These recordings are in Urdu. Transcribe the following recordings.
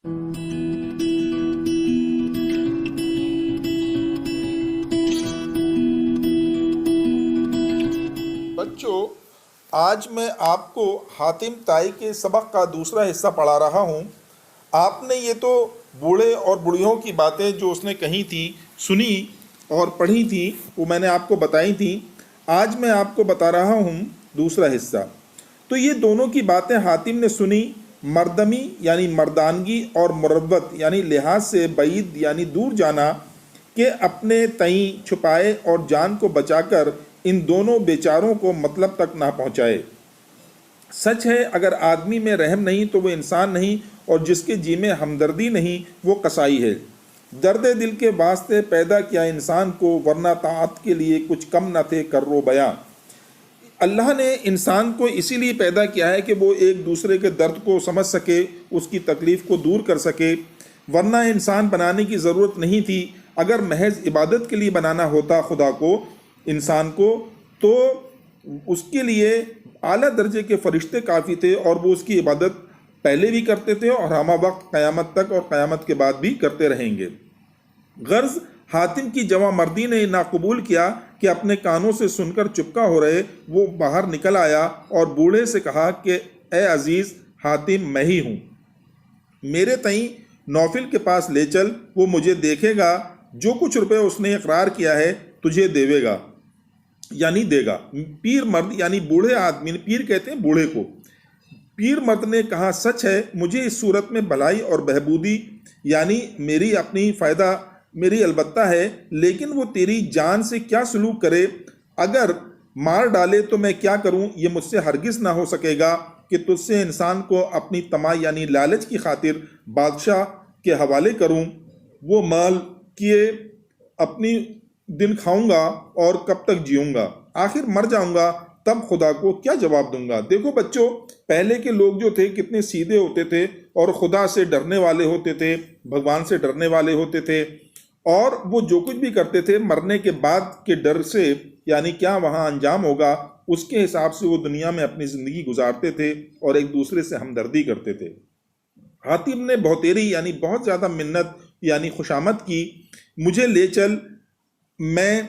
بچوں، آج میں آپ کو حاتم طائی کے سبق کا دوسرا حصہ پڑھا رہا ہوں۔ آپ نے یہ تو بوڑھے اور بوڑھیوں کی باتیں جو اس نے کہی تھیں، سنی اور پڑھی تھیں، وہ میں نے آپ کو بتائی تھیں۔ آج میں آپ کو بتا رہا ہوں دوسرا حصہ۔ تو یہ دونوں کی باتیں حاتم نے سنی، مردمی یعنی مردانگی اور مروت یعنی لحاظ سے بعید یعنی دور جانا کہ اپنے تئیں چھپائے اور جان کو بچا کر ان دونوں بیچاروں کو مطلب تک نہ پہنچائے۔ سچ ہے، اگر آدمی میں رحم نہیں تو وہ انسان نہیں، اور جس کے جی میں ہمدردی نہیں وہ قصائی ہے۔ درد دل کے واسطے پیدا کیا انسان کو، ورنہ طاعت کے لیے کچھ کم نہ تھے کرو بیاں۔ اللہ نے انسان کو اسی لیے پیدا کیا ہے کہ وہ ایک دوسرے کے درد کو سمجھ سکے، اس کی تکلیف کو دور کر سکے، ورنہ انسان بنانے کی ضرورت نہیں تھی۔ اگر محض عبادت کے لیے بنانا ہوتا خدا کو، انسان کو، تو اس کے لیے اعلیٰ درجے کے فرشتے کافی تھے، اور وہ اس کی عبادت پہلے بھی کرتے تھے اور ہمہ وقت قیامت تک اور قیامت کے بعد بھی کرتے رہیں گے۔ غرض حاتم کی جواں مردی نے نہ قبول کیا کہ اپنے کانوں سے سن کر چپکا ہو رہے، وہ باہر نکل آیا اور بوڑھے سے کہا کہ اے عزیز حاتم، میں ہی ہوں، میرے تئیں نوفل کے پاس لے چل، وہ مجھے دیکھے گا، جو کچھ روپے اس نے اقرار کیا ہے تجھے دیوے گا یعنی دے گا۔ پیر مرد یعنی بوڑھے آدمی، پیر کہتے ہیں بوڑھے کو، پیر مرد نے کہا سچ ہے، مجھے اس صورت میں بھلائی اور بہبودی یعنی میری اپنی فائدہ میری البتہ ہے، لیکن وہ تیری جان سے کیا سلوک کرے، اگر مار ڈالے تو میں کیا کروں؟ یہ مجھ سے ہرگز نہ ہو سکے گا کہ تجھ سے انسان کو اپنی طمع یعنی لالچ کی خاطر بادشاہ کے حوالے کروں۔ وہ مال کیے اپنی دن کھاؤں گا اور کب تک جیوں گا، آخر مر جاؤں گا، تب خدا کو کیا جواب دوں گا؟ دیکھو بچوں، پہلے کے لوگ جو تھے کتنے سیدھے ہوتے تھے اور خدا سے ڈرنے والے ہوتے تھے، بھگوان سے ڈرنے والے ہوتے تھے، اور وہ جو کچھ بھی کرتے تھے مرنے کے بعد کے ڈر سے، یعنی کیا وہاں انجام ہوگا، اس کے حساب سے وہ دنیا میں اپنی زندگی گزارتے تھے اور ایک دوسرے سے ہمدردی کرتے تھے۔ حاتم نے بہتیری یعنی بہت زیادہ منت یعنی خوشامد کی، مجھے لے چل، میں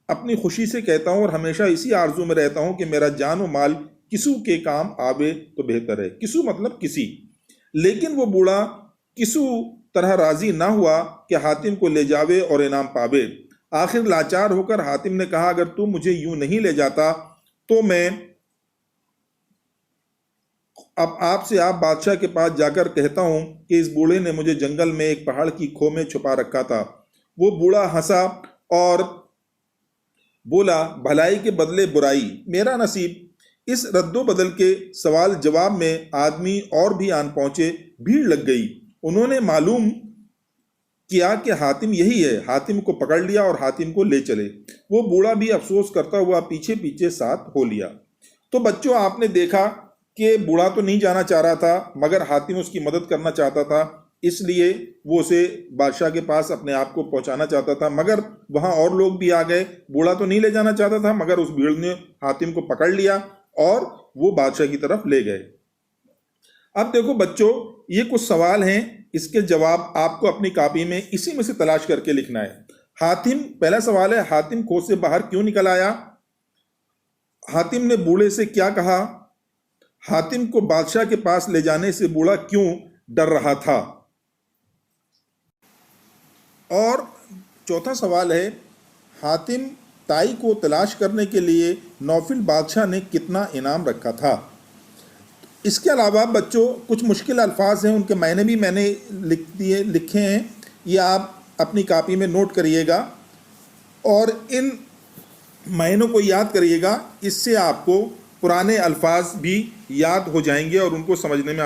اپنی خوشی سے کہتا ہوں اور ہمیشہ اسی آرزو میں رہتا ہوں کہ میرا جان و مال کسو کے کام آوے تو بہتر ہے۔ کسو مطلب کسی۔ لیکن وہ بوڑھا کسو طرح راضی نہ ہوا کہ حاتم کو لے جاوے اور انعام پاوے۔ آخر لاچار ہو کر حاتم نے کہا اگر تو مجھے یوں نہیں لے جاتا تو میں اب آپ بادشاہ کے پاس جا کر کہتا ہوں کہ اس بوڑھے نے مجھے جنگل میں ایک پہاڑ کی کھو میں چھپا رکھا تھا۔ وہ بوڑھا ہنسا اور بولا بھلائی کے بدلے برائی، میرا نصیب۔ اس رد و بدل کے سوال جواب میں آدمی اور بھی آن پہنچے، بھیڑ لگ گئی، انہوں نے معلوم کیا کہ حاتم یہی ہے، حاتم کو پکڑ لیا اور حاتم کو لے چلے۔ وہ بوڑھا بھی افسوس کرتا ہوا پیچھے پیچھے ساتھ ہو لیا۔ تو بچوں، آپ نے دیکھا کہ بوڑھا تو نہیں جانا چاہ رہا تھا، مگر حاتم اس کی مدد کرنا چاہتا تھا، اس لیے وہ اسے بادشاہ کے پاس اپنے آپ کو پہنچانا چاہتا تھا، مگر وہاں اور لوگ بھی آ گئے۔ بوڑھا تو نہیں لے جانا چاہتا تھا، مگر اس بھیڑ نے حاتم کو پکڑ لیا اور وہ بادشاہ کی طرف لے گئے۔ اب دیکھو بچوں، یہ کچھ سوال ہیں، اس کے جواب آپ کو اپنی کاپی میں اسی میں سے تلاش کر کے لکھنا ہے۔ پہلا سوال ہے، حاتم کھو سے باہر کیوں نکل آیا؟ حاتم نے بوڑھے سے کیا کہا؟ حاتم کو بادشاہ کے پاس لے جانے سے بوڑھا کیوں ڈر رہا تھا؟ اور چوتھا سوال ہے، حاتم طائی کو تلاش کرنے کے لیے نوفل بادشاہ نے کتنا انعام رکھا تھا؟ اس کے علاوہ بچوں کچھ مشکل الفاظ ہیں، ان کے معنی بھی میں نے لکھے ہیں، یہ آپ اپنی کاپی میں نوٹ کریے گا اور ان معنوں کو یاد کریے گا، اس سے آپ کو پرانے الفاظ بھی یاد ہو جائیں گے اور ان کو سمجھنے میں